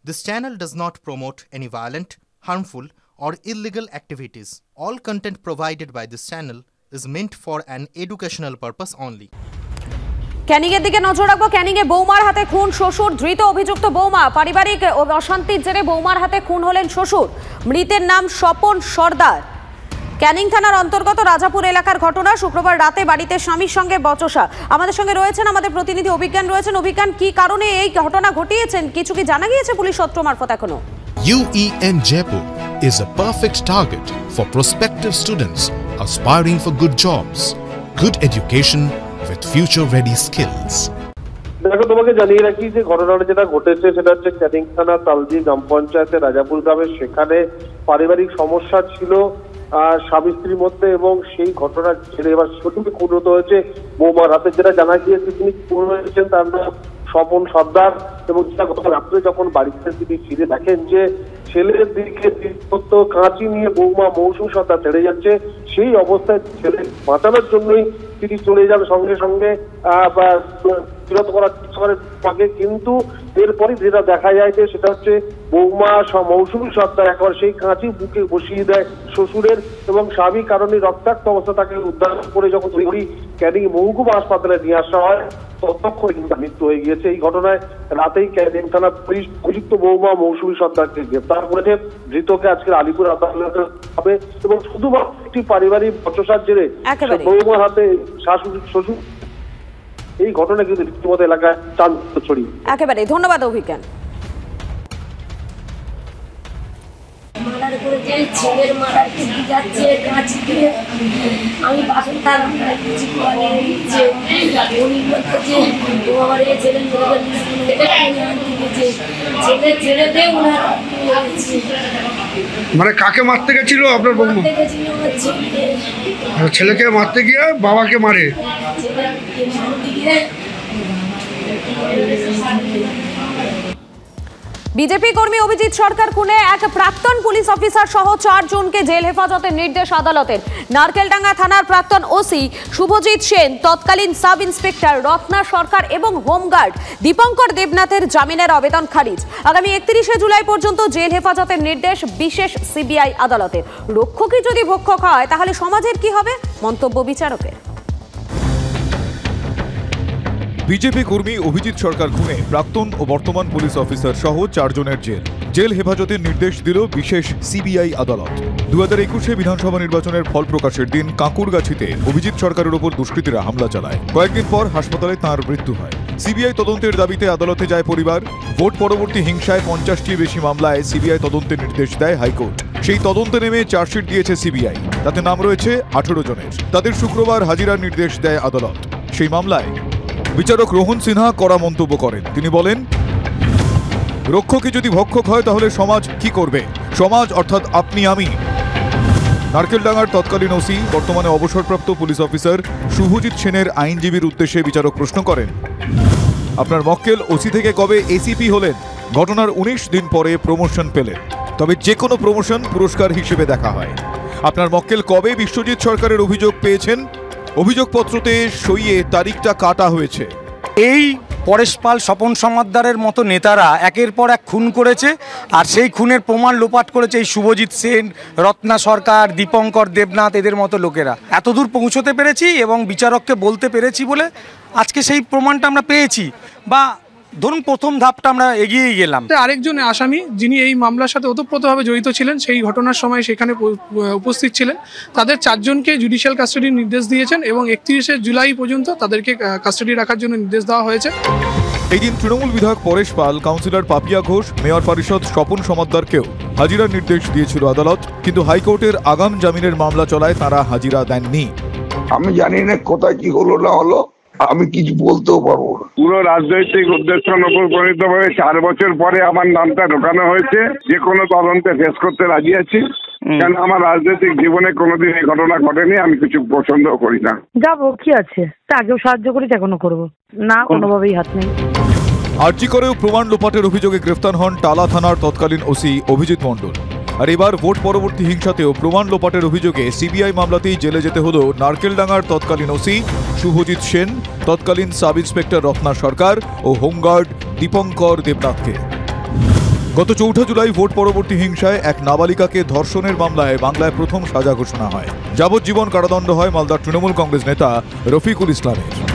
This channel does not promote any violent, harmful, or illegal activities. All content provided by this channel is meant for an educational purpose only. ক্যানিংয়ের দিকে নজর রাখবো। ক্যানিংয়ে বৌমার হাতে খুন শ্বশুর, ধৃত অভিযুক্ত বৌমা। পারিবারিক অশান্তির জেরে বৌমার হাতে খুন হলেন শ্বশুর। মৃতের নাম স্বপন সর্দার। ক্যানিং থানার অন্তর্গত রাজাপুর এলাকার ঘটনা। শুক্রবার রাতে বাড়িতে স্বামীর সঙ্গে বচসা। আমাদের সঙ্গে রয়েছেন আমাদের প্রতিনিধি অভিজ্ঞান রয়েছেন। অভিজ্ঞান, কি কারণে এই ঘটনা ঘটিয়েছেন, কিছু কি জানা গিয়েছে পুলিশ সূত্র মারফত এখনো? UEN Jaipur is a perfect target for prospective students aspiring for good jobs, good education with future-ready skills. দেখো, তোমাকে জানিয়ে রাখি যে ঘটনাটা যেটা ঘটেছে সেটা হচ্ছে ক্যানিং থানা তালদি গ্রাম পঞ্চায়েতের রাজাপুর গ্রামের। সেখানে পারিবারিক সমস্যা ছিল স্বামী স্ত্রীর মধ্যে, এবং সেই ঘটনার ছেড়ে এবার সত্যি খুন হতে হয়েছে বৌমার হাতে। যেটা জানা গিয়েছে তিনি খুন হয়েছেন তার নাম স্বপন সর্দার, এবং গত রাত্রে যখন বাড়িতে তিনি ফিরে দেখেন যে ছেলের দিকে কাঁচি নিয়ে বৌমা মৌসুমী সর্দার ছেড়ে যাচ্ছে, সেই অবস্থায় ছেলে বাঁচানোর জন্যই তিনি চলে যান সঙ্গে সঙ্গে বিরত করার পাকে। কিন্তু এরপরই যেটা দেখা যায় যে সেটা হচ্ছে বৌমা মৌসুমী সর্দার একবার সেই কাঁচি বুকে বসিয়ে দেয় শ্বশুরের, এবং স্বামী কারণে রক্তাক্ত অবস্থা তাকে উদ্ধার করে যখন ক্যানিং মহকুমা হাসপাতালে নিয়ে আসা হয় ততক্ষণে কিন্তু মৃত্যু হয়ে গিয়েছে। এই ঘটনায় রাতেই ক্যানিং থানা পুলিশ অভিযুক্ত বৌমা মৌসুমী সর্দারকে গ্রেপ্তার করেছে। ধৃতকে আজকের আলিপুর আদালতে হবে, এবং শুধুমাত্র একটি পারিবারিক বচসার জেরে বৌমার হাতে শাশুড়ি শ্বশুর, এই ঘটনা কিন্তু রীতিমতো এলাকায় চাঞ্চল্য ছড়িয়ে। একেবারে ধন্যবাদ অভিজ্ঞান। ছেলের মারা যাচ্ছে কাঁচি দিয়ে, আমি বাসন মানে কাকে মারতে গেছিল আপনার বৌমা? ছেলেকে মারতে গিয়ে বাবাকে মারে। বিজেপি কর্মী অভিজিৎ সরকার খুনে এক প্রাক্তন পুলিশ অফিসার সহ 4 জনকে জেল হেফাজতের নির্দেশ আদালতের। নারকেলডাঙ্গা থানার প্রাক্তন ওসি শুভজিৎ সেন, তৎকালীন সাব ইন্সপেক্টর রত্না সরকার এবং হোমগার্ড দীপঙ্কর দেবনাথের জামিনের আবেদন খারিজ। আগামী 31শে জুলাই পর্যন্ত জেল হেফাজতের নির্দেশ বিশেষ সিবিআই আদালতের। রক্ষকই যদি ভক্ষক হয় তাহলে সমাজের কি হবে, মন্তব্য বিচারকের। বিজেপি কর্মী অভিজিৎ সরকার খুনে প্রাক্তন ও বর্তমান পুলিশ অফিসার সহ 4 জনের জেল হেফাজতের নির্দেশ দিল বিশেষ সিবিআই আদালত। 2021 বিধানসভা নির্বাচনের ফল প্রকাশের দিন কাঁকুরগাছিতে অভিজিৎ সরকারের উপর দুষ্কৃতীরা হামলা চালায়। কয়েকদিন পর হাসপাতালে তাঁর মৃত্যু হয়। সিবিআই তদন্তের দাবিতে আদালতে যায় পরিবার। ভোট পরবর্তী হিংসায় 50টির বেশি মামলায় সিবিআই তদন্তের নির্দেশ দেয় হাইকোর্ট। সেই তদন্তে নেমে চার্জশিট দিয়েছে সিবিআই, তাতে নাম রয়েছে 18 জনের। তাদের শুক্রবার হাজিরার নির্দেশ দেয় আদালত। সেই মামলায় বিচারক রোহন সিনহা কড়া মন্তব্য করেন। তিনি বলেন, রক্ষকই যদি ভক্ষক হয় তাহলে সমাজ কি করবে? সমাজ অর্থাৎ আপনি আমি। নারকেলডাঙ্গার তৎকালীন ওসি, বর্তমানে অবসরপ্রাপ্ত পুলিশ অফিসার শুভজিৎ সেনের আইনজীবীর উদ্দেশ্যে বিচারক প্রশ্ন করেন, আপনার মক্কেল ওসি থেকে কবে এসিপি হলেন? ঘটনার 19 দিন পরে প্রমোশন পেলেন, তবে যে কোনো প্রমোশন পুরস্কার হিসেবে দেখা হয়। আপনার মক্কেল কবে বিশ্বজিৎ সরকারের অভিযোগ পেয়েছেন? অভিযোগপত্রতে সইয়ে তারিখটা কাটা হয়েছে। এই পরেশ পাল, স্বপন সমাদ্দারের মতো নেতারা একের পর এক খুন করেছে, আর সেই খুনের প্রমাণ লোপাট করেছে এই শুভজিৎ সেন, রত্না সরকার, দীপঙ্কর দেবনাথ, এদের মতো লোকেরা। এতদূর পৌঁছতে পেরেছি এবং বিচারককে বলতে পেরেছি বলে আজকে সেই প্রমাণটা আমরা পেয়েছি, বা ধরুন প্রথম ধাপটা আমরা এগিয়েই গেলাম। আরেকজন আসামি যিনি এই মামলার সাথে ওতপ্রোতভাবে জড়িত ছিলেন, সেই ঘটনার সময় সেখানে উপস্থিত ছিলেন, তাদের 4 জনকে জুডিশিয়াল কাস্টাডির নির্দেশ দিয়েছেন, এবং 31শে জুলাই পর্যন্ত তাদেরকে কাস্টাডি রাখার জন্য নির্দেশ দেওয়া হয়েছে। এই দিন তৃণমূল বিধায়ক পরেশ পাল, কাউন্সিলর পাপিয়া ঘোষ, মেয়র পরিষদ স্বপন সমাদ্দারকেও হাজিরার নির্দেশ দিয়েছিল আদালত, কিন্তু হাইকোর্টের আগাম জামিনের মামলা চলায় তারা হাজিরা দেননি। আমি জানি না কোথায় কি হলো না হলো, আমি কিছু বলতেও পারবো না। পুরো রাজনৈতিক উদ্দেশ্যের উপর প্রণীতভাবে 4 বছর পরে আমার নামটা ঢোকানো হয়েছে। যে কোনো তদন্তে ফেস করতে রাজি আছি, কারণ আমার রাজনৈতিক জীবনে কোনোদিন এই ঘটনা ঘটেনি, আমি কিছু পছন্দ করি না। যাবো কি আছে, আগেও সাহায্য করেছি, এখনো করবো না, কোনোভাবেই হাত নেই। আর্জি করেও প্রমাণ লোপাটের অভিযোগে গ্রেফতার হন টালা থানার তৎকালীন ওসি অভিজিৎ মণ্ডল। আর এবার ভোট পরবর্তী হিংসাতেও প্রমাণ লোপাটের অভিযোগে সিবিআই মামলাতেই জেলে যেতে হলো নারকেলডাঙ্গার তৎকালীন ওসি শুভজিৎ সেন, তৎকালীন সাব ইন্সপেক্টর রত্না সরকার ও হোমগার্ড দীপঙ্কর দেবনাথকে। গত 4 জুলাই ভোট পরবর্তী হিংসায় এক নাবালিকাকে ধর্ষণের মামলায় বাংলায় প্রথম সাজা ঘোষণা হয়। যাবজ্জীবন কারাদণ্ড হয় মালদার তৃণমূল কংগ্রেস নেতা রফিকুল ইসলামের।